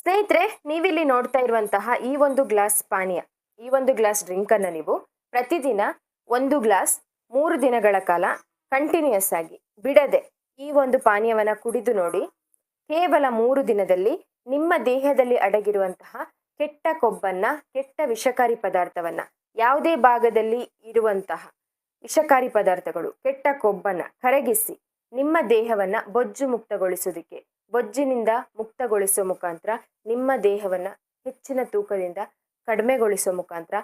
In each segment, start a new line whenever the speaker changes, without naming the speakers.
ಸ್ನೇಹಿತರೆ, ನೀವಿಲ್ಲಿ ನೋಡ್ತಾ ಇರುವಂತಹ ಈ ಒಂದು ಗ್ಲಾಸ್ ಪಾನೀಯ, ಈ ಒಂದು ಗ್ಲಾಸ್ ಡ್ರಿಂಕ್ ಅನ್ನ ನೀವು ಪ್ರತಿದಿನ 1 ಗ್ಲಾಸ್ 3 ದಿನಗಳ ಕಾಲ ಕಂಟಿನ್ಯೂಸ್ ಆಗಿ ಬಿಡದೆ ಈ ಒಂದು ಪಾನೀಯವನ್ನ ಕುಡಿದು ನೋಡಿ. ಕೇವಲ 3 ದಿನದಲ್ಲಿ ನಿಮ್ಮ ದೇಹದಲ್ಲಿ ಅಡಗಿರುವಂತಹ ಕೆಟ್ಟ ಕೊಬ್ಬನ್ನ, ಕೆಟ್ಟ ವಿಷಕಾರಿ ಪದಾರ್ಥವನ್ನ, ಯಾವುದೇ ಭಾಗದಲ್ಲಿ ಇರುವಂತಹ ವಿಷಕಾರಿ ಪದಾರ್ಥಗಳು, ಕೆಟ್ಟ ಕೊಬ್ಬನ್ನ ಕರಗಿಸಿ ನಿಮ್ಮ ದೇಹವನ್ನ ಬೊಜ್ಜು ಮುಕ್ತಗೊಳಿಸೋದಕ್ಕೆ, ಬೊಜ್ಜಿನಿಂದ ಮುಕ್ತಗೊಳಿಸುವ ಮುಖಾಂತರ ನಿಮ್ಮ ದೇಹವನ್ನ ಹೆಚ್ಚಿನ ತೂಕದಿಂದ ಕಡಿಮೆಗೊಳಿಸುವ ಮುಖಾಂತರ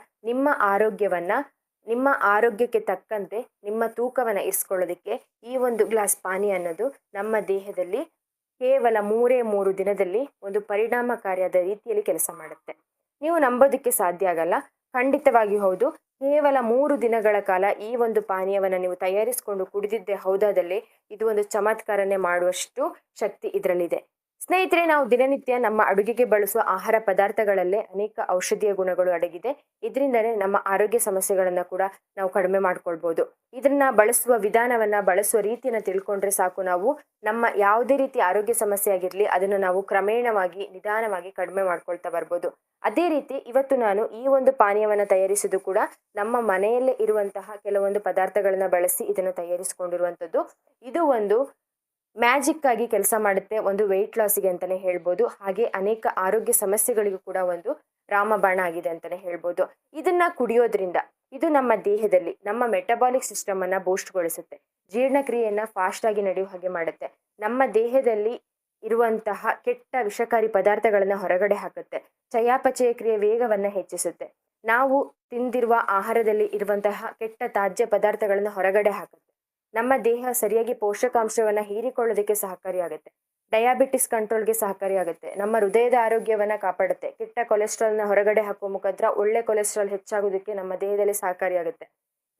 ನಿಮ್ಮ ಆರೋಗ್ಯಕ್ಕೆ ತಕ್ಕಂತೆ ನಿಮ್ಮ ತೂಕವನ್ನ ಇರಿಸ್ಕೊಳ್ಳೋದಕ್ಕೆ ಈ ಒಂದು ಗ್ಲಾಸ್ ಪಾನೀಯ ಅನ್ನೋದು ನಮ್ಮ ದೇಹದಲ್ಲಿ ಕೇವಲ 3 ದಿನದಲ್ಲಿ ಒಂದು ಪರಿಣಾಮಕಾರಿಯಾದ ರೀತಿಯಲ್ಲಿ ಕೆಲಸ ಮಾಡುತ್ತೆ. ನೀವು ನಂಬೋದಕ್ಕೆ ಸಾಧ್ಯ ಆಗಲ್ಲ, ಖಂಡಿತವಾಗಿ ಹೌದು. ಕೇವಲ 3 ದಿನಗಳ ಕಾಲ ಈ ಒಂದು ಪಾನೀಯವನ್ನು ನೀವು ತಯಾರಿಸಿಕೊಂಡು ಕುಡಿದಿದ್ದೆ ಹೌದಾದಲ್ಲಿ ಇದು ಒಂದು ಚಮತ್ಕಾರನೇ ಮಾಡುವಷ್ಟು ಶಕ್ತಿ ಇದರಲ್ಲಿದೆ. ಸ್ನೇಹಿತರೆ, ನಾವು ದಿನನಿತ್ಯ ನಮ್ಮ ಅಡುಗೆಗೆ ಬಳಸುವ ಆಹಾರ ಪದಾರ್ಥಗಳಲ್ಲೇ ಅನೇಕ ಔಷಧೀಯ ಗುಣಗಳು ಅಡಗಿದೆ. ಇದರಿಂದಲೇ ನಮ್ಮ ಆರೋಗ್ಯ ಸಮಸ್ಯೆಗಳನ್ನು ಕೂಡ ನಾವು ಕಡಿಮೆ ಮಾಡ್ಕೊಳ್ಬೋದು. ಇದನ್ನ ಬಳಸುವ ವಿಧಾನವನ್ನ, ಬಳಸುವ ರೀತಿಯನ್ನ ತಿಳ್ಕೊಂಡ್ರೆ ಸಾಕು, ನಾವು ನಮ್ಮ ಯಾವುದೇ ರೀತಿ ಆರೋಗ್ಯ ಸಮಸ್ಯೆ ಆಗಿರಲಿ ಅದನ್ನು ನಾವು ಕ್ರಮೇಣವಾಗಿ, ನಿಧಾನವಾಗಿ ಕಡಿಮೆ ಮಾಡ್ಕೊಳ್ತಾ ಬರ್ಬೋದು. ಅದೇ ರೀತಿ ಇವತ್ತು ನಾನು ಈ ಒಂದು ಪಾನೀಯವನ್ನು ತಯಾರಿಸೋದು ಕೂಡ ನಮ್ಮ ಮನೆಯಲ್ಲೇ ಇರುವಂತಹ ಕೆಲವೊಂದು ಪದಾರ್ಥಗಳನ್ನ ಬಳಸಿ ಇದನ್ನು ತಯಾರಿಸಿಕೊಂಡಿರುವಂಥದ್ದು. ಇದು ಒಂದು ಮ್ಯಾಜಿಕ್ ಆಗಿ ಕೆಲಸ ಮಾಡುತ್ತೆ, ಒಂದು ವೆಯ್ಟ್ ಲಾಸ್ಗೆ ಅಂತಾನೆ ಹೇಳ್ಬೋದು. ಹಾಗೆ ಅನೇಕ ಆರೋಗ್ಯ ಸಮಸ್ಯೆಗಳಿಗೂ ಕೂಡ ಒಂದು ರಾಮಬಾಣ ಆಗಿದೆ ಅಂತಾನೆ ಹೇಳ್ಬೋದು. ಇದನ್ನ ಕುಡಿಯೋದ್ರಿಂದ ಇದು ನಮ್ಮ ದೇಹದಲ್ಲಿ ನಮ್ಮ ಮೆಟಬಾಲಿಕ್ ಸಿಸ್ಟಮ್ ಅನ್ನ ಬೂಸ್ಟ್ಗೊಳಿಸುತ್ತೆ, ಜೀರ್ಣಕ್ರಿಯೆಯನ್ನ ಫಾಸ್ಟ್ ಆಗಿ ನಡೆಯುವ ಹಾಗೆ ಮಾಡುತ್ತೆ, ನಮ್ಮ ದೇಹದಲ್ಲಿ ಇರುವಂತಹ ಕೆಟ್ಟ ವಿಷಕಾರಿ ಪದಾರ್ಥಗಳನ್ನ ಹೊರಗಡೆ ಹಾಕುತ್ತೆ, ಚಯಾಪಚಯ ಕ್ರಿಯೆ ವೇಗವನ್ನ ಹೆಚ್ಚಿಸುತ್ತೆ, ನಾವು ತಿಂದಿರುವ ಆಹಾರದಲ್ಲಿ ಇರುವಂತಹ ಕೆಟ್ಟ ತ್ಯಾಜ್ಯ ಪದಾರ್ಥಗಳನ್ನ ಹೊರಗಡೆ ಹಾಕುತ್ತೆ, ನಮ್ಮ ದೇಹ ಸರಿಯಾಗಿ ಪೋಷಕಾಂಶವನ್ನ ಹೀರಿಕೊಳ್ಳೋದಕ್ಕೆ ಸಹಕಾರಿಯಾಗುತ್ತೆ, ಡಯಾಬಿಟಿಸ್ ಕಂಟ್ರೋಲ್ಗೆ ಸಹಕಾರಿಯಾಗುತ್ತೆ, ನಮ್ಮ ಹೃದಯದ ಆರೋಗ್ಯವನ್ನ ಕಾಪಾಡುತ್ತೆ, ಕೆಟ್ಟ ಕೊಲೆಸ್ಟ್ರಾಲ್ನ ಹೊರಗಡೆ ಹಾಕುವ ಮುಖಾಂತರ ಒಳ್ಳೆ ಕೊಲೆಸ್ಟ್ರಾಲ್ ಹೆಚ್ಚಾಗೋದಕ್ಕೆ ನಮ್ಮ ದೇಹದಲ್ಲಿ ಸಹಕಾರಿಯಾಗುತ್ತೆ.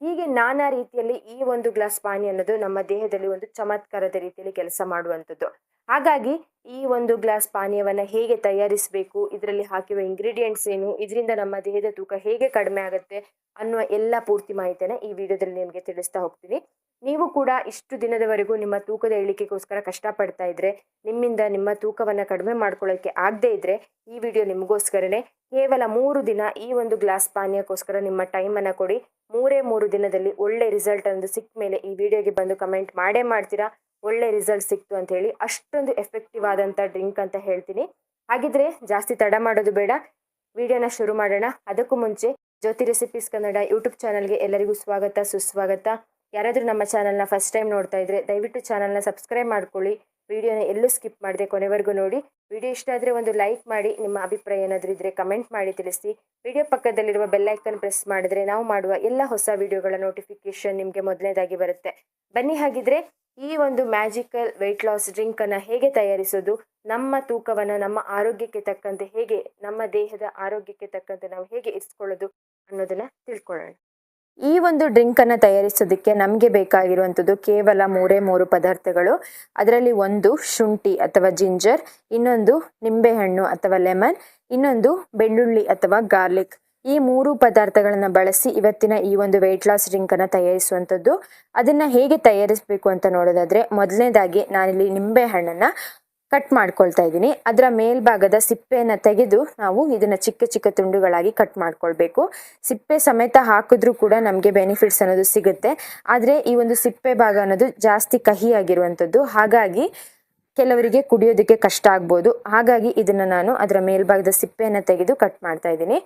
ಹೀಗೆ ನಾನಾ ರೀತಿಯಲ್ಲಿ ಈ ಒಂದು ಗ್ಲಾಸ್ ಪಾನೀಯ ಅನ್ನೋದು ನಮ್ಮ ದೇಹದಲ್ಲಿ ಒಂದು ಚಮತ್ಕಾರದ ರೀತಿಯಲ್ಲಿ ಕೆಲಸ ಮಾಡುವಂಥದ್ದು. ಹಾಗಾಗಿ ಈ ಒಂದು ಗ್ಲಾಸ್ ಪಾನೀಯವನ್ನ ಹೇಗೆ ತಯಾರಿಸಬೇಕು, ಇದರಲ್ಲಿ ಹಾಕಿರುವ ಇಂಗ್ರೀಡಿಯೆಂಟ್ಸ್ ಏನು, ಇದರಿಂದ ನಮ್ಮ ದೇಹದ ತೂಕ ಹೇಗೆ ಕಡಿಮೆ ಆಗುತ್ತೆ ಅನ್ನುವ ಎಲ್ಲ ಪೂರ್ತಿ ಮಾಹಿತಿಯನ್ನು ಈ ವಿಡಿಯೋದಲ್ಲಿ ನಿಮಗೆ ತಿಳಿಸ್ತಾ ಹೋಗ್ತೀನಿ. ನೀವು ಕೂಡ ಇಷ್ಟು ದಿನದವರೆಗೂ ನಿಮ್ಮ ತೂಕದ ಇಳಿಕೆಗೋಸ್ಕರ ಕಷ್ಟಪಡ್ತಾ ಇದ್ರೆ, ನಿಮ್ಮಿಂದ ನಿಮ್ಮ ತೂಕವನ್ನು ಕಡಿಮೆ ಮಾಡ್ಕೊಳ್ಳೋಕ್ಕೆ ಆಗದೆ ಇದ್ರೆ ಈ ವಿಡಿಯೋ ನಿಮಗೋಸ್ಕರನೇ. ಕೇವಲ 3 ದಿನ ಈ ಒಂದು ಗ್ಲಾಸ್ ಪಾನೀಯಕ್ಕೋಸ್ಕರ ನಿಮ್ಮ ಟೈಮನ್ನು ಕೊಡಿ. 3 ದಿನದಲ್ಲಿ ಒಳ್ಳೆ ರಿಸಲ್ಟ್ ಅನ್ನೋದು ಸಿಕ್ಕ ಮೇಲೆ ಈ ವಿಡಿಯೋಗೆ ಬಂದು ಕಮೆಂಟ್ ಮಾಡೇ ಮಾಡ್ತೀರಾ, ಒಳ್ಳೆ ರಿಸಲ್ಟ್ ಸಿಕ್ತು ಅಂತ ಹೇಳಿ. ಅಷ್ಟೊಂದು ಎಫೆಕ್ಟಿವ್ ಆದಂಥ ಡ್ರಿಂಕ್ ಅಂತ ಹೇಳ್ತೀನಿ. ಹಾಗಿದ್ರೆ ಜಾಸ್ತಿ ತಡ ಮಾಡೋದು ಬೇಡ, ವಿಡಿಯೋನ ಶುರು ಮಾಡೋಣ. ಅದಕ್ಕೂ ಮುಂಚೆ ಜ್ಯೋತಿ ರೆಸಿಪೀಸ್ ಕನ್ನಡ ಯೂಟ್ಯೂಬ್ ಚಾನಲ್ಗೆ ಎಲ್ಲರಿಗೂ ಸ್ವಾಗತ, ಸುಸ್ವಾಗತ. ಯಾರಾದರೂ ನಮ್ಮ ಚಾನಲ್ನ ಫಸ್ಟ್ ಟೈಮ್ ನೋಡ್ತಾ ಇದ್ರೆ ದಯವಿಟ್ಟು ಚಾನಲ್ನ ಸಬ್ಸ್ಕ್ರೈಬ್ ಮಾಡ್ಕೊಳ್ಳಿ. ವಿಡಿಯೋನ ಎಲ್ಲೂ ಸ್ಕಿಪ್ ಮಾಡದೆ ಕೊನೆವರೆಗೂ ನೋಡಿ. ವಿಡಿಯೋ ಇಷ್ಟ ಆದರೆ ಒಂದು ಲೈಕ್ ಮಾಡಿ, ನಿಮ್ಮ ಅಭಿಪ್ರಾಯ ಏನಾದರೂ ಇದ್ದರೆ ಕಮೆಂಟ್ ಮಾಡಿ ತಿಳಿಸಿ. ವಿಡಿಯೋ ಪಕ್ಕದಲ್ಲಿರುವ ಬೆಲ್ ಐಕನ್ ಪ್ರೆಸ್ ಮಾಡಿದ್ರೆ ನಾವು ಮಾಡುವ ಎಲ್ಲ ಹೊಸ ವಿಡಿಯೋಗಳ ನೋಟಿಫಿಕೇಶನ್ ನಿಮಗೆ ಮೊದಲನೇದಾಗಿ ಬರುತ್ತೆ. ಬನ್ನಿ, ಹಾಗಿದ್ರೆ ಈ ಒಂದು ಮ್ಯಾಜಿಕಲ್ ವೆಯ್ಟ್ ಲಾಸ್ ಡ್ರಿಂಕನ್ನು ಹೇಗೆ ತಯಾರಿಸೋದು, ನಮ್ಮ ತೂಕವನ್ನು ನಮ್ಮ ಆರೋಗ್ಯಕ್ಕೆ ತಕ್ಕಂತೆ ಹೇಗೆ, ನಮ್ಮ ದೇಹದ ಆರೋಗ್ಯಕ್ಕೆ ತಕ್ಕಂತೆ ನಾವು ಹೇಗೆ ಇರಿಸ್ಕೊಳ್ಳೋದು ಅನ್ನೋದನ್ನ ತಿಳ್ಕೊಳ್ಳೋಣ. ಈ ಒಂದು ಡ್ರಿಂಕನ್ನು ತಯಾರಿಸೋದಕ್ಕೆ ನಮಗೆ ಬೇಕಾಗಿರುವಂಥದ್ದು ಕೇವಲ 3 ಪದಾರ್ಥಗಳು. ಅದರಲ್ಲಿ ಒಂದು ಶುಂಠಿ ಅಥವಾ ಜಿಂಜರ್, ಇನ್ನೊಂದು ನಿಂಬೆಹಣ್ಣು ಅಥವಾ ಲೆಮನ್, ಇನ್ನೊಂದು ಬೆಳ್ಳುಳ್ಳಿ ಅಥವಾ ಗಾರ್ಲಿಕ್. ಈ 3 ಪದಾರ್ಥಗಳನ್ನು ಬಳಸಿ ಇವತ್ತಿನ ಈ ಒಂದು ವೆಯ್ಟ್ ಲಾಸ್ ಡ್ರಿಂಕನ್ನು ತಯಾರಿಸುವಂಥದ್ದು. ಅದನ್ನು ಹೇಗೆ ತಯಾರಿಸಬೇಕು ಅಂತ ನೋಡೋದಾದರೆ, ಮೊದಲನೇದಾಗಿ ನಾನಿಲ್ಲಿ ನಿಂಬೆಹಣ್ಣನ್ನು ಕಟ್ ಮಾಡ್ಕೊಳ್ತಾ ಇದ್ದೀನಿ. ಅದರ ಮೇಲ್ಭಾಗದ ಸಿಪ್ಪೆಯನ್ನು ತೆಗೆದು ನಾವು ಇದನ್ನು ಚಿಕ್ಕ ಚಿಕ್ಕ ತುಂಡುಗಳಾಗಿ ಕಟ್ ಮಾಡ್ಕೊಳ್ಬೇಕು. ಸಿಪ್ಪೆ ಸಮೇತ ಹಾಕಿದ್ರೂ ಕೂಡ ನಮಗೆ ಬೆನಿಫಿಟ್ಸ್ ಅನ್ನೋದು ಸಿಗುತ್ತೆ. ಆದರೆ ಈ ಒಂದು ಸಿಪ್ಪೆ ಭಾಗ ಅನ್ನೋದು ಜಾಸ್ತಿ ಕಹಿಯಾಗಿರುವಂಥದ್ದು, ಹಾಗಾಗಿ ಕೆಲವರಿಗೆ ಕುಡಿಯೋದಕ್ಕೆ ಕಷ್ಟ ಆಗ್ಬೋದು. ಹಾಗಾಗಿ ಇದನ್ನು ನಾನು ಅದರ ಮೇಲ್ಭಾಗದ ಸಿಪ್ಪೆಯನ್ನು ತೆಗೆದು ಕಟ್ ಮಾಡ್ತಾ ಇದ್ದೀನಿ.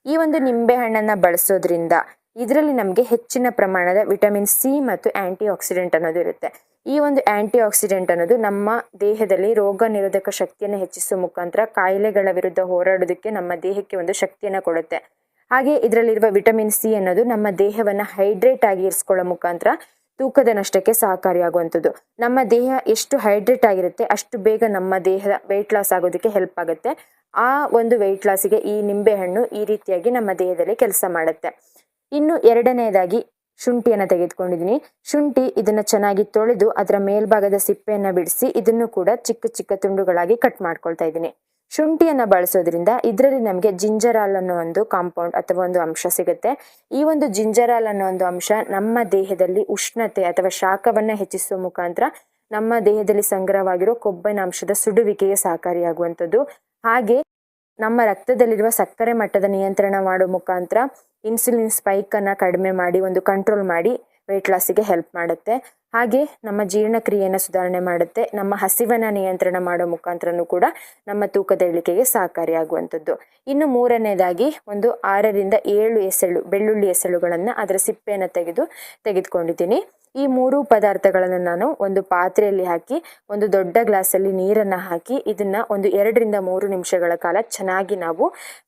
ಈ ಒಂದು ನಿಂಬೆ ಹಣ್ಣನ್ನು ಬಳಸೋದ್ರಿಂದ ಇದರಲ್ಲಿ ನಮಗೆ ಹೆಚ್ಚಿನ ಪ್ರಮಾಣದ ವಿಟಮಿನ್ ಸಿ ಮತ್ತು ಆಂಟಿ ಆಕ್ಸಿಡೆಂಟ್ ಅನ್ನೋದು ಇರುತ್ತೆ. ಈ ಒಂದು ಆಂಟಿ ಆಕ್ಸಿಡೆಂಟ್ ಅನ್ನೋದು ನಮ್ಮ ದೇಹದಲ್ಲಿ ರೋಗ ನಿರೋಧಕ ಶಕ್ತಿಯನ್ನು ಹೆಚ್ಚಿಸುವ ಮುಖಾಂತರ ಕಾಯಿಲೆಗಳ ವಿರುದ್ಧ ಹೋರಾಡೋದಕ್ಕೆ ನಮ್ಮ ದೇಹಕ್ಕೆ ಒಂದು ಶಕ್ತಿಯನ್ನು ಕೊಡುತ್ತೆ. ಹಾಗೆ ಇದರಲ್ಲಿರುವ ವಿಟಮಿನ್ ಸಿ ಅನ್ನೋದು ನಮ್ಮ ದೇಹವನ್ನು ಹೈಡ್ರೇಟ್ ಆಗಿ ಇರಿಸ್ಕೊಳ್ಳೋ ಮುಖಾಂತರ ತೂಕದ ನಷ್ಟಕ್ಕೆ ಸಹಕಾರಿಯಾಗುವಂಥದ್ದು. ನಮ್ಮ ದೇಹ ಎಷ್ಟು ಹೈಡ್ರೇಟ್ ಆಗಿರುತ್ತೆ ಅಷ್ಟು ಬೇಗ ನಮ್ಮ ದೇಹದ ವೆಯ್ಟ್ ಲಾಸ್ ಆಗೋದಕ್ಕೆ ಹೆಲ್ಪ್ ಆಗುತ್ತೆ. ಆ ಒಂದು ವೆಯ್ಟ್ ಲಾಸಿಗೆ ಈ ನಿಂಬೆಹಣ್ಣು ಈ ರೀತಿಯಾಗಿ ನಮ್ಮ ದೇಹದಲ್ಲಿ ಕೆಲಸ ಮಾಡುತ್ತೆ. ಇನ್ನು ಎರಡನೇದಾಗಿ ಶುಂಠಿಯನ್ನು ತೆಗೆದುಕೊಂಡಿದ್ದೀನಿ. ಶುಂಠಿ ಇದನ್ನು ಚೆನ್ನಾಗಿ ತೊಳೆದು ಅದರ ಮೇಲ್ಭಾಗದ ಸಿಪ್ಪೆಯನ್ನು ಬಿಡಿಸಿ ಇದನ್ನು ಕೂಡ ಚಿಕ್ಕ ಚಿಕ್ಕ ತುಂಡುಗಳಾಗಿ ಕಟ್ ಮಾಡ್ಕೊಳ್ತಾ ಇದ್ದೀನಿ. ಶುಂಠಿಯನ್ನು ಬಳಸೋದ್ರಿಂದ ಇದರಲ್ಲಿ ನಮಗೆ ಜಿಂಜರಾಲ್ ಅನ್ನೋ ಒಂದು ಕಾಂಪೌಂಡ್ ಅಥವಾ ಒಂದು ಅಂಶ ಸಿಗುತ್ತೆ. ಈ ಒಂದು ಜಿಂಜರಾಲ್ ಅನ್ನೋ ಒಂದು ಅಂಶ ನಮ್ಮ ದೇಹದಲ್ಲಿ ಉಷ್ಣತೆ ಅಥವಾ ಶಾಖವನ್ನು ಹೆಚ್ಚಿಸುವ ಮುಖಾಂತರ ನಮ್ಮ ದೇಹದಲ್ಲಿ ಸಂಗ್ರಹವಾಗಿರೋ ಕೊಬ್ಬಿನ ಅಂಶದ ಸುಡುವಿಕೆಗೆ ಸಹಕಾರಿಯಾಗುವಂಥದ್ದು. ಹಾಗೆ ನಮ್ಮ ರಕ್ತದಲ್ಲಿರುವ ಸಕ್ಕರೆ ಮಟ್ಟದ ನಿಯಂತ್ರಣ ಮಾಡೋ ಮುಖಾಂತರ ಇನ್ಸುಲಿನ್ ಸ್ಪೈಕನ್ನು ಕಡಿಮೆ ಮಾಡಿ ಒಂದು ಕಂಟ್ರೋಲ್ ಮಾಡಿ ವೆಯ್ಟ್ ಲಾಸಿಗೆ ಹೆಲ್ಪ್ ಮಾಡುತ್ತೆ. ಹಾಗೆ ನಮ್ಮ ಜೀರ್ಣಕ್ರಿಯೆಯನ್ನು ಸುಧಾರಣೆ ಮಾಡುತ್ತೆ. ನಮ್ಮ ಹಸಿವನ್ನು ನಿಯಂತ್ರಣ ಮಾಡೋ ಮುಖಾಂತರನೂ ಕೂಡ ನಮ್ಮ ತೂಕದ ಇಳಿಕೆಗೆ ಸಹಕಾರಿಯಾಗುವಂಥದ್ದು. ಇನ್ನು ಮೂರನೇದಾಗಿ ಒಂದು 6ರಿಂದ 7 ಎಸಳು ಬೆಳ್ಳುಳ್ಳಿ ಎಸಳುಗಳನ್ನು ಅದರ ಸಿಪ್ಪೆಯನ್ನು ತೆಗೆದುಕೊಂಡಿದ್ದೀನಿ. ಈ 3 ಪದಾರ್ಥಗಳನ್ನು ನಾನು ಒಂದು ಪಾತ್ರೆಯಲ್ಲಿ ಹಾಕಿ ಒಂದು ದೊಡ್ಡ ಗ್ಲಾಸಲ್ಲಿ ನೀರನ್ನು ಹಾಕಿ ಇದನ್ನ ಒಂದು 2ರಿಂದ 3 ನಿಮಿಷಗಳ ಕಾಲ ಚೆನ್ನಾಗಿ ನಾವು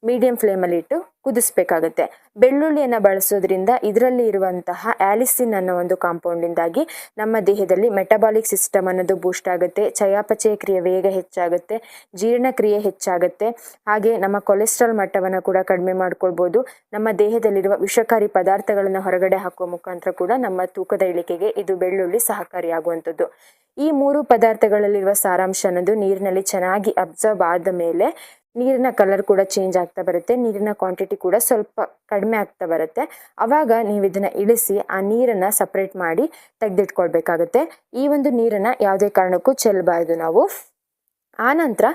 ಮೀಡಿಯಂ ಫ್ಲೇಮಲ್ಲಿ ಇಟ್ಟು ಕುದಿಸ್ಬೇಕಾಗುತ್ತೆ. ಬೆಳ್ಳುಳ್ಳಿಯನ್ನು ಬಳಸೋದ್ರಿಂದ ಇದರಲ್ಲಿ ಇರುವಂತಹ ಆಲಿಸಿನ್ ಅನ್ನೋ ಒಂದು ಕಾಂಪೌಂಡಿಂದಾಗಿ ನಮ್ಮ ದೇಹದಲ್ಲಿ ಮೆಟಬಾಲಿಕ್ ಸಿಸ್ಟಮ್ ಅನ್ನೋದು ಬೂಸ್ಟ್ ಆಗುತ್ತೆ, ಚಯಾಪಚಯ ಕ್ರಿಯೆ ವೇಗ ಹೆಚ್ಚಾಗುತ್ತೆ, ಜೀರ್ಣಕ್ರಿಯೆ ಹೆಚ್ಚಾಗುತ್ತೆ. ಹಾಗೆ ನಮ್ಮ ಕೊಲೆಸ್ಟ್ರಾಲ್ ಮಟ್ಟವನ್ನು ಕೂಡ ಕಡಿಮೆ ಮಾಡ್ಕೊಳ್ಬೋದು. ನಮ್ಮ ದೇಹದಲ್ಲಿರುವ ವಿಷಕಾರಿ ಪದಾರ್ಥಗಳನ್ನು ಹೊರಗಡೆ ಹಾಕುವ ಮುಖಾಂತರ ಕೂಡ ನಮ್ಮ ತೂಕದ ಇಳಿಕೆಗೆ ಇದು ಬೆಳ್ಳುಳ್ಳಿ ಸಹಕಾರಿಯಾಗುವಂಥದ್ದು. ಈ 3 ಪದಾರ್ಥಗಳಲ್ಲಿರುವ ಸಾರಾಂಶ ಅನ್ನೋದು ನೀರಿನಲ್ಲಿ ಚೆನ್ನಾಗಿ ಅಬ್ಸರ್ವ್ ಆದ ಮೇಲೆ ನೀರಿನ ಕಲರ್ ಕೂಡ ಚೇಂಜ್ ಆಗ್ತಾ ಬರುತ್ತೆ, ನೀರಿನ ಕ್ವಾಂಟಿಟಿ ಕೂಡ ಸ್ವಲ್ಪ ಕಡಿಮೆ ಆಗ್ತಾ ಬರುತ್ತೆ. ಅವಾಗ ನೀವು ಇದನ್ನ ಇಳಿಸಿ ಆ ನೀರನ್ನ ಸಪ್ರೇಟ್ ಮಾಡಿ ತೆಗೆದಿಟ್ಕೊಳ್ಬೇಕಾಗುತ್ತೆ. ಈ ಒಂದು ನೀರನ್ನ ಯಾವುದೇ ಕಾರಣಕ್ಕೂ ಚೆಲ್ಲಬಾರ್ದು ನಾವು. ಆನಂತರ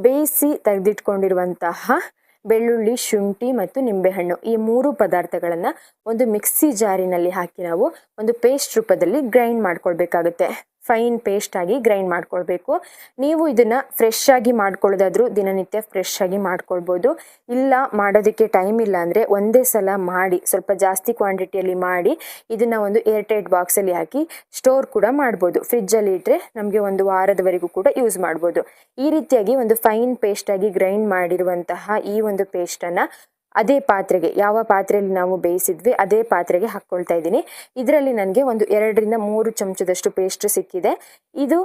ಬೇಯಿಸಿ ತೆಗೆದಿಟ್ಕೊಂಡಿರುವಂತಹ ಬೆಳ್ಳುಳ್ಳಿ, ಶುಂಠಿ ಮತ್ತು ನಿಂಬೆಹಣ್ಣು ಈ 3 ಪದಾರ್ಥಗಳನ್ನು ಒಂದು ಮಿಕ್ಸಿ ಜಾರಿನಲ್ಲಿ ಹಾಕಿ ನಾವು ಒಂದು ಪೇಸ್ಟ್ ರೂಪದಲ್ಲಿ ಗ್ರೈಂಡ್ ಮಾಡ್ಕೊಳ್ಬೇಕಾಗುತ್ತೆ. ಫೈನ್ ಪೇಸ್ಟ್ ಆಗಿ ಗ್ರೈಂಡ್ ಮಾಡ್ಕೊಳ್ಬೇಕು. ನೀವು ಇದನ್ನ ಫ್ರೆಶ್ ಆಗಿ ಮಾಡ್ಕೊಳ್ಳೋದಾದ್ರೂ ದಿನನಿತ್ಯ ಫ್ರೆಶ್ ಆಗಿ ಮಾಡ್ಕೊಳ್ಬೋದು. ಇಲ್ಲ ಮಾಡೋದಕ್ಕೆ ಟೈಮ್ ಇಲ್ಲ ಅಂದರೆ ಒಂದೇ ಸಲ ಮಾಡಿ ಸ್ವಲ್ಪ ಜಾಸ್ತಿ ಕ್ವಾಂಟಿಟಿಯಲ್ಲಿ ಮಾಡಿ ಇದನ್ನ ಒಂದು ಏರ್ಟೈಟ್ ಬಾಕ್ಸಲ್ಲಿ ಹಾಕಿ ಸ್ಟೋರ್ ಕೂಡ ಮಾಡ್ಬೋದು. ಫ್ರಿಜ್ಜಲ್ಲಿ ಇಟ್ಟರೆ ನಮಗೆ ಒಂದು ವಾರದವರೆಗೂ ಕೂಡ ಯೂಸ್ ಮಾಡ್ಬೋದು. ಈ ರೀತಿಯಾಗಿ ಒಂದು ಫೈನ್ ಪೇಸ್ಟ್ ಆಗಿ ಗ್ರೈಂಡ್ ಮಾಡಿರುವಂತಹ ಈ ಒಂದು ಪೇಸ್ಟನ್ನು ಅದೇ ಪಾತ್ರೆಗೆ, ಯಾವ ಪಾತ್ರೆಯಲ್ಲಿ ನಾವು ಬೇಯಿಸಿದ್ವಿ ಅದೇ ಪಾತ್ರೆಗೆ ಹಾಕ್ಕೊಳ್ತಾ ಇದ್ದೀನಿ. ಇದರಲ್ಲಿ ನನಗೆ ಒಂದು 2ರಿಂದ 3 ಚಮಚದಷ್ಟು ಪೇಸ್ಟ್ ಸಿಕ್ಕಿದೆ. ಇದು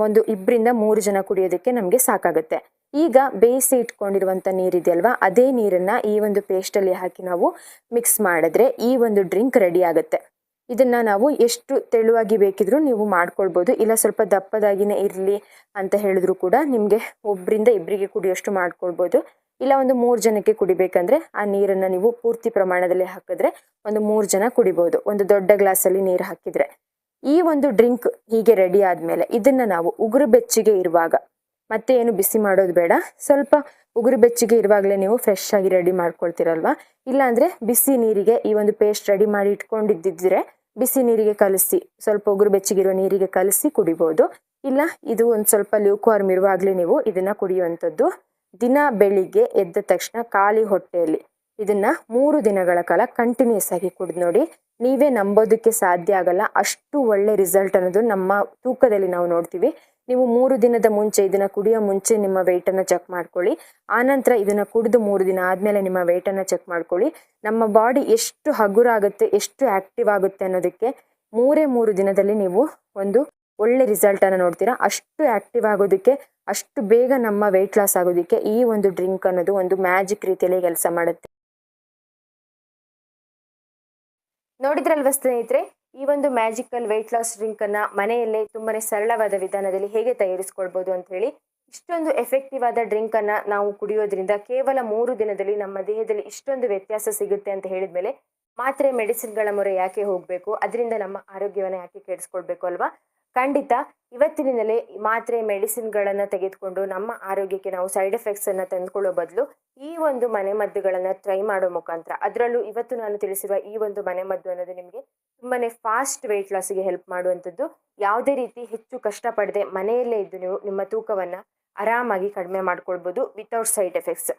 ಒಂದು 2ರಿಂದ 3 ಜನ ಕುಡಿಯೋದಕ್ಕೆ ನಮಗೆ ಸಾಕಾಗುತ್ತೆ. ಈಗ ಬೇಯಿಸಿ ಇಟ್ಕೊಂಡಿರುವಂಥ ನೀರಿದೆಯಲ್ವಾ, ಅದೇ ನೀರನ್ನು ಈ ಒಂದು ಪೇಸ್ಟಲ್ಲಿ ಹಾಕಿ ನಾವು ಮಿಕ್ಸ್ ಮಾಡಿದ್ರೆ ಈ ಒಂದು ಡ್ರಿಂಕ್ ರೆಡಿ ಆಗುತ್ತೆ. ಇದನ್ನ ನಾವು ಎಷ್ಟು ತೆಳುವಾಗಿ ಬೇಕಿದ್ರೂ ನೀವು ಮಾಡ್ಕೊಳ್ಬೋದು, ಇಲ್ಲ ಸ್ವಲ್ಪ ದಪ್ಪದಾಗಿನೇ ಇರಲಿ ಅಂತ ಹೇಳಿದ್ರು ಕೂಡ ನಿಮಗೆ 1ರಿಂದ 2 ಕುಡಿಯೋಷ್ಟು ಮಾಡ್ಕೊಳ್ಬೋದು. ಇಲ್ಲ ಒಂದು 3 ಜನಕ್ಕೆ ಕುಡಿಬೇಕಂದ್ರೆ ಆ ನೀರನ್ನು ನೀವು ಪೂರ್ತಿ ಪ್ರಮಾಣದಲ್ಲಿ ಹಾಕಿದ್ರೆ ಒಂದು 3 ಜನ ಕುಡಿಬೋದು, ಒಂದು ದೊಡ್ಡ ಗ್ಲಾಸಲ್ಲಿ ನೀರು ಹಾಕಿದ್ರೆ. ಈ ಒಂದು ಡ್ರಿಂಕ್ ಹೀಗೆ ರೆಡಿ ಆದಮೇಲೆ ಇದನ್ನು ನಾವು ಉಗುರು ಬೆಚ್ಚಗೆ ಇರುವಾಗ, ಮತ್ತೆ ಏನು ಬಿಸಿ ಮಾಡೋದು ಬೇಡ, ಸ್ವಲ್ಪ ಉಗುರು ಬೆಚ್ಚಗೆ ಇರುವಾಗಲೇ ನೀವು ಫ್ರೆಶ್ ಆಗಿ ರೆಡಿ ಮಾಡ್ಕೊಳ್ತೀರಲ್ವಾ. ಇಲ್ಲಾಂದರೆ ಬಿಸಿ ನೀರಿಗೆ ಈ ಒಂದು ಪೇಸ್ಟ್ ರೆಡಿ ಮಾಡಿ ಇಟ್ಕೊಂಡಿದ್ದಿದ್ರೆ ಬಿಸಿ ನೀರಿಗೆ ಕಲಸಿ, ಸ್ವಲ್ಪ ಉಗುರು ಬೆಚ್ಚಗಿರೋ ನೀರಿಗೆ ಕಲಸಿ ಕುಡಿಬೋದು. ಇಲ್ಲ ಇದು ಒಂದು ಸ್ವಲ್ಪ ಲ್ಯೂಕ್ವಾರ್ಮ್ ಇರುವಾಗಲೇ ನೀವು ಇದನ್ನು ಕುಡಿಯುವಂಥದ್ದು. ದಿನ ಬೆಳಿಗ್ಗೆ ಎದ್ದ ತಕ್ಷಣ ಖಾಲಿ ಹೊಟ್ಟೆಯಲ್ಲಿ ಇದನ್ನ 3 ದಿನಗಳ ಕಾಲ ಕಂಟಿನ್ಯೂಸ್ ಆಗಿ ಕುಡಿದು ನೋಡಿ. ನೀವೇ ನಂಬೋದಕ್ಕೆ ಸಾಧ್ಯ ಆಗಲ್ಲ, ಅಷ್ಟು ಒಳ್ಳೆ ರಿಸಲ್ಟ್ ಅನ್ನೋದು ನಮ್ಮ ತೂಕದಲ್ಲಿ ನಾವು ನೋಡ್ತೀವಿ. ನೀವು 3 ದಿನದ ಮುಂಚೆ ಇದನ್ನ ಕುಡಿಯೋ ಮುಂಚೆ ನಿಮ್ಮ ವೆಯ್ಟನ್ನು ಚೆಕ್ ಮಾಡ್ಕೊಳ್ಳಿ. ಆನಂತರ ಇದನ್ನ ಕುಡಿದು 3 ದಿನ ಆದಮೇಲೆ ನಿಮ್ಮ ವೆಯ್ಟನ್ನು ಚೆಕ್ ಮಾಡ್ಕೊಳ್ಳಿ. ನಮ್ಮ ಬಾಡಿ ಎಷ್ಟು ಹಗುರಾಗುತ್ತೆ, ಎಷ್ಟು ಆಕ್ಟಿವ್ ಆಗುತ್ತೆ ಅನ್ನೋದಕ್ಕೆ 3 ದಿನದಲ್ಲಿ ನೀವು ಒಂದು ಒಳ್ಳೆ ರಿಸಲ್ಟ್ ಅನ್ನು ನೋಡ್ತೀರಾ. ಅಷ್ಟು ಆಕ್ಟಿವ್ ಆಗೋದಕ್ಕೆ, ಅಷ್ಟು ಬೇಗ ನಮ್ಮ ವೆಯ್ಟ್ ಲಾಸ್ ಆಗೋದಕ್ಕೆ ಈ ಒಂದು ಡ್ರಿಂಕ್ ಅನ್ನೋದು ಒಂದು ಮ್ಯಾಜಿಕ್ ರೀತಿಯಲ್ಲಿ ಕೆಲಸ ಮಾಡುತ್ತೆ. ನೋಡಿದ್ರಲ್ವ ಸ್ನೇಹಿತರೆ, ಈ ಒಂದು ಮ್ಯಾಜಿಕಲ್ ವೆಯ್ಟ್ ಲಾಸ್ ಡ್ರಿಂಕ್ ಅನ್ನ ಮನೆಯಲ್ಲೇ ತುಂಬಾನೇ ಸರಳವಾದ ವಿಧಾನದಲ್ಲಿ ಹೇಗೆ ತಯಾರಿಸ್ಕೊಳ್ಬಹುದು ಅಂತ ಹೇಳಿ. ಇಷ್ಟೊಂದು ಎಫೆಕ್ಟಿವ್ ಆದ ಡ್ರಿಂಕ್ ಅನ್ನ ನಾವು ಕುಡಿಯೋದ್ರಿಂದ ಕೇವಲ 3 ದಿನದಲ್ಲಿ ನಮ್ಮ ದೇಹದಲ್ಲಿ ಇಷ್ಟೊಂದು ವ್ಯತ್ಯಾಸ ಸಿಗುತ್ತೆ ಅಂತ ಹೇಳಿದ್ಮೇಲೆ ಮಾತ್ರೆ ಮೆಡಿಸಿನ್ಗಳ ಮೊರೆ ಯಾಕೆ ಹೋಗಬೇಕು, ಅದರಿಂದ ನಮ್ಮ ಆರೋಗ್ಯವನ್ನು ಯಾಕೆ ಕೆಡಿಸ್ಕೊಳ್ಬೇಕು ಅಲ್ವಾ. ಖಂಡಿತ ಇವತ್ತಿನಿಂದಲೇ ಮಾತ್ರೆ ಮೆಡಿಸಿನ್ಗಳನ್ನು ತೆಗೆದುಕೊಂಡು ನಮ್ಮ ಆರೋಗ್ಯಕ್ಕೆ ನಾವು ಸೈಡ್ ಎಫೆಕ್ಟ್ಸ್ ಅನ್ನು ತಂದುಕೊಳ್ಳೋ ಬದಲು ಈ ಒಂದು ಮನೆಮದ್ದುಗಳನ್ನು ಟ್ರೈ ಮಾಡೋ ಮುಖಾಂತರ, ಅದರಲ್ಲೂ ಇವತ್ತು ನಾನು ತಿಳಿಸಿರುವ ಈ ಒಂದು ಮನೆಮದ್ದು ಅನ್ನೋದು ನಿಮಗೆ ತುಂಬಾನೇ ಫಾಸ್ಟ್ ವೆಯ್ಟ್ ಲಾಸ್ಗೆ ಹೆಲ್ಪ್ ಮಾಡುವಂಥದ್ದು. ಯಾವುದೇ ರೀತಿ ಹೆಚ್ಚು ಕಷ್ಟಪಡದೆ ಮನೆಯಲ್ಲೇ ಇದ್ದು ನೀವು ನಿಮ್ಮ ತೂಕವನ್ನು ಆರಾಮಾಗಿ ಕಡಿಮೆ ಮಾಡ್ಕೊಳ್ಬೋದು ವಿತೌಟ್ ಸೈಡ್ ಎಫೆಕ್ಟ್ಸ್.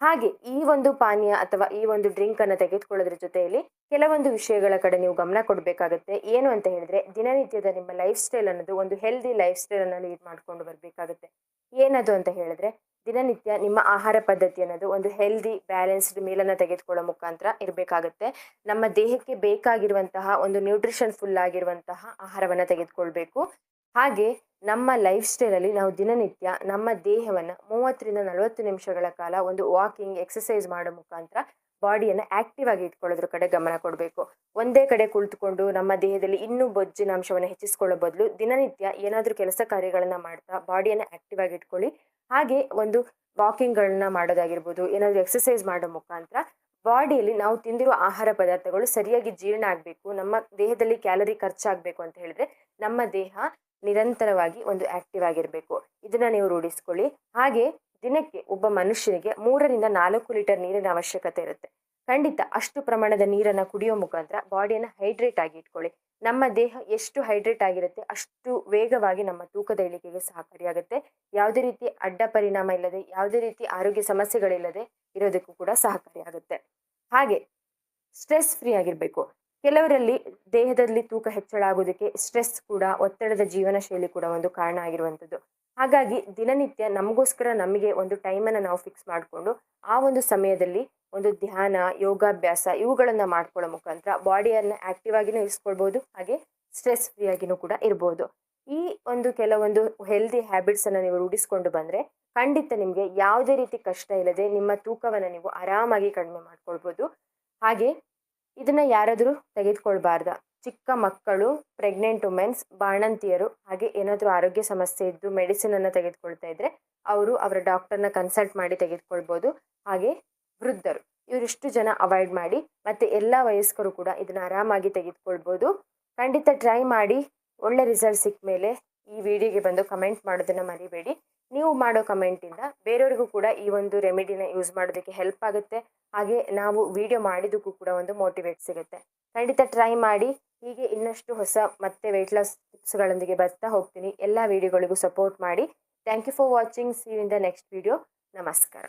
ಹಾಗೆ ಈ ಒಂದು ಪಾನೀಯ ಅಥವಾ ಈ ಒಂದು ಡ್ರಿಂಕ್ ಅನ್ನು ತೆಗೆದುಕೊಳ್ಳೋದ್ರ ಜೊತೆಯಲ್ಲಿ ಕೆಲವೊಂದು ವಿಷಯಗಳ ಕಡೆ ನೀವು ಗಮನ ಕೊಡಬೇಕಾಗುತ್ತೆ. ಏನು ಅಂತ ಹೇಳಿದ್ರೆ, ದಿನನಿತ್ಯದ ನಿಮ್ಮ ಲೈಫ್ ಸ್ಟೈಲ್ ಅನ್ನೋದು ಒಂದು ಹೆಲ್ದಿ ಲೈಫ್ ಸ್ಟೈಲ್ ಅನ್ನು ಲೀಡ್ ಮಾಡ್ಕೊಂಡು ಬರಬೇಕಾಗುತ್ತೆ. ಏನದು ಅಂತ ಹೇಳಿದ್ರೆ, ದಿನನಿತ್ಯ ನಿಮ್ಮ ಆಹಾರ ಪದ್ಧತಿ ಅನ್ನೋದು ಒಂದು ಹೆಲ್ದಿ ಬ್ಯಾಲೆನ್ಸ್ಡ್ ಮೀಲನ್ನು ತೆಗೆದುಕೊಳ್ಳೋ ಮುಖಾಂತರ ಇರಬೇಕಾಗುತ್ತೆ. ನಮ್ಮ ದೇಹಕ್ಕೆ ಬೇಕಾಗಿರುವಂತಹ ಒಂದು ನ್ಯೂಟ್ರಿಷನ್ ಫುಲ್ ಆಗಿರುವಂತಹ ಆಹಾರವನ್ನು ತೆಗೆದುಕೊಳ್ಬೇಕು. ಹಾಗೆ ನಮ್ಮ ಲೈಫ್ ಸ್ಟೈಲಲ್ಲಿ ನಾವು ದಿನನಿತ್ಯ ನಮ್ಮ ದೇಹವನ್ನು 30ರಿಂದ 40 ನಿಮಿಷಗಳ ಕಾಲ ಒಂದು ವಾಕಿಂಗ್, ಎಕ್ಸಸೈಸ್ ಮಾಡೋ ಮುಖಾಂತರ ಬಾಡಿಯನ್ನು ಆಕ್ಟಿವ್ ಆಗಿ ಇಟ್ಕೊಳ್ಳೋದ್ರ ಕಡೆ ಗಮನ ಕೊಡಬೇಕು. ಒಂದೇ ಕಡೆ ಕುಳಿತುಕೊಂಡು ನಮ್ಮ ದೇಹದಲ್ಲಿ ಇನ್ನೂ ಬೊಜ್ಜಿನ ಅಂಶವನ್ನು ಹೆಚ್ಚಿಸ್ಕೊಳ್ಳೋ ಬದಲು ದಿನನಿತ್ಯ ಏನಾದರೂ ಕೆಲಸ ಕಾರ್ಯಗಳನ್ನು ಮಾಡ್ತಾ ಬಾಡಿಯನ್ನು ಆಕ್ಟಿವ್ ಆಗಿ ಇಟ್ಕೊಳ್ಳಿ. ಹಾಗೆ ಒಂದು ವಾಕಿಂಗ್ಗಳನ್ನ ಮಾಡೋದಾಗಿರ್ಬೋದು, ಏನಾದರೂ ಎಕ್ಸಸೈಸ್ ಮಾಡೋ ಮುಖಾಂತರ ಬಾಡಿಯಲ್ಲಿ ನಾವು ತಿಂದಿರೋ ಆಹಾರ ಪದಾರ್ಥಗಳು ಸರಿಯಾಗಿ ಜೀರ್ಣ ಆಗಬೇಕು, ನಮ್ಮ ದೇಹದಲ್ಲಿ ಕ್ಯಾಲರಿ ಖರ್ಚಾಗಬೇಕು ಅಂತ ಹೇಳಿದ್ರೆ ನಮ್ಮ ದೇಹ ನಿರಂತರವಾಗಿ ಒಂದು ಆಕ್ಟಿವ್ ಆಗಿರಬೇಕು. ಇದನ್ನ ನೀವು ರೂಢಿಸ್ಕೊಳ್ಳಿ. ಹಾಗೆ ದಿನಕ್ಕೆ ಒಬ್ಬ ಮನುಷ್ಯನಿಗೆ 3 ರಿಂದ 4 ಲೀಟರ್ ನೀರಿನ ಅವಶ್ಯಕತೆ ಇರುತ್ತೆ. ಖಂಡಿತ ಅಷ್ಟು ಪ್ರಮಾಣದ ನೀರನ್ನು ಕುಡಿಯೋ ಮುಖಾಂತರ ಬಾಡಿಯನ್ನು ಹೈಡ್ರೇಟ್ ಆಗಿ ಇಟ್ಕೊಳ್ಳಿ. ನಮ್ಮ ದೇಹ ಎಷ್ಟು ಹೈಡ್ರೇಟ್ ಆಗಿರುತ್ತೆ ಅಷ್ಟು ವೇಗವಾಗಿ ನಮ್ಮ ತೂಕದ ಇಳಿಕೆಗೆ ಸಹಕಾರಿಯಾಗುತ್ತೆ. ಯಾವುದೇ ರೀತಿ ಅಡ್ಡ ಪರಿಣಾಮ ಇಲ್ಲದೆ, ಯಾವುದೇ ರೀತಿ ಆರೋಗ್ಯ ಸಮಸ್ಯೆಗಳಿಲ್ಲದೆ ಇರೋದಕ್ಕೂ ಕೂಡ ಸಹಕಾರಿಯಾಗುತ್ತೆ. ಹಾಗೆ ಸ್ಟ್ರೆಸ್ ಫ್ರೀ ಆಗಿರಬೇಕು. ಕೆಲವರಲ್ಲಿ ದೇಹದಲ್ಲಿ ತೂಕ ಹೆಚ್ಚಳ ಆಗೋದಕ್ಕೆ ಸ್ಟ್ರೆಸ್ ಕೂಡ, ಒತ್ತಡದ ಜೀವನ ಶೈಲಿ ಕೂಡ ಒಂದು ಕಾರಣ ಆಗಿರುವಂಥದ್ದು. ಹಾಗಾಗಿ ದಿನನಿತ್ಯ ನಮಗೋಸ್ಕರ ನಮಗೆ ಒಂದು ಟೈಮನ್ನು ನಾವು ಫಿಕ್ಸ್ ಮಾಡಿಕೊಂಡು ಆ ಒಂದು ಸಮಯದಲ್ಲಿ ಒಂದು ಧ್ಯಾನ, ಯೋಗಾಭ್ಯಾಸ ಇವುಗಳನ್ನು ಮಾಡ್ಕೊಳ್ಳೋ ಮುಖಾಂತರ ಬಾಡಿಯನ್ನು ಆಕ್ಟಿವ್ ಆಗಿನೂ ಇರಿಸ್ಕೊಳ್ಬೋದು, ಹಾಗೆ ಸ್ಟ್ರೆಸ್ ಫ್ರೀ ಆಗಿನೂ ಕೂಡ ಇರ್ಬೋದು. ಈ ಒಂದು ಕೆಲವೊಂದು ಹೆಲ್ದಿ ಹ್ಯಾಬಿಟ್ಸನ್ನು ನೀವು ರೂಢಿಸ್ಕೊಂಡು ಬಂದರೆ ಖಂಡಿತ ನಿಮಗೆ ಯಾವುದೇ ರೀತಿ ಕಷ್ಟ ಇಲ್ಲದೆ ನಿಮ್ಮ ತೂಕವನ್ನು ನೀವು ಆರಾಮಾಗಿ ಕಡಿಮೆ ಮಾಡ್ಕೊಳ್ಬೋದು. ಹಾಗೆ ಇದನ್ನ ಯಾರಾದರೂ ತೆಗೆದುಕೊಳ್ಬಾರ್ದ. ಚಿಕ್ಕ ಮಕ್ಕಳು, ಪ್ರೆಗ್ನೆಂಟ್ ವುಮೆನ್ಸ್, ಬಾಣಂತಿಯರು, ಹಾಗೆ ಏನಾದರೂ ಆರೋಗ್ಯ ಸಮಸ್ಯೆ ಇದ್ದು ಮೆಡಿಸಿನನ್ನು ತೆಗೆದುಕೊಳ್ತಾ ಇದ್ರೆ ಅವರು ಅವರ ಡಾಕ್ಟರ್ನ ಕನ್ಸಲ್ಟ್ ಮಾಡಿ ತೆಗೆದುಕೊಳ್ಬೋದು. ಹಾಗೆ ವೃದ್ಧರು, ಇವರಿಷ್ಟು ಜನ ಅವಾಯ್ಡ್ ಮಾಡಿ. ಮತ್ತು ಎಲ್ಲ ವಯಸ್ಕರು ಕೂಡ ಇದನ್ನು ಆರಾಮಾಗಿ ತೆಗೆದುಕೊಳ್ಬೋದು. ಖಂಡಿತ ಟ್ರೈ ಮಾಡಿ. ಒಳ್ಳೆ ರಿಸಲ್ಟ್ ಸಿಕ್ಕ ಮೇಲೆ ಈ ವಿಡಿಯೋಗೆ ಬಂದು ಕಮೆಂಟ್ ಮಾಡೋದನ್ನು ಮರಿಬೇಡಿ. ನೀವು ಮಾಡೋ ಕಮೆಂಟಿಂದ ಬೇರೆಯವ್ರಿಗೂ ಕೂಡ ಈ ಒಂದು ರೆಮಿಡಿನ ಯೂಸ್ ಮಾಡೋದಕ್ಕೆ ಹೆಲ್ಪ್ ಆಗುತ್ತೆ. ಹಾಗೆ ನಾವು ವಿಡಿಯೋ ಮಾಡಿದ್ದಕ್ಕೂ ಕೂಡ ಒಂದು ಮೋಟಿವೇಟ್ ಸಿಗುತ್ತೆ. ಖಂಡಿತ ಟ್ರೈ ಮಾಡಿ. ಹೀಗೆ ಇನ್ನಷ್ಟು ಹೊಸ ಮತ್ತೆ ವೆಯ್ಟ್ ಲಾಸ್ ಟಿಪ್ಸ್ಗಳೊಂದಿಗೆ ಬರ್ತಾ ಹೋಗ್ತೀನಿ. ಎಲ್ಲ ವಿಡಿಯೋಗಳಿಗೂ ಸಪೋರ್ಟ್ ಮಾಡಿ. Thank you for watching. See you in the next video. ನಮಸ್ಕಾರ.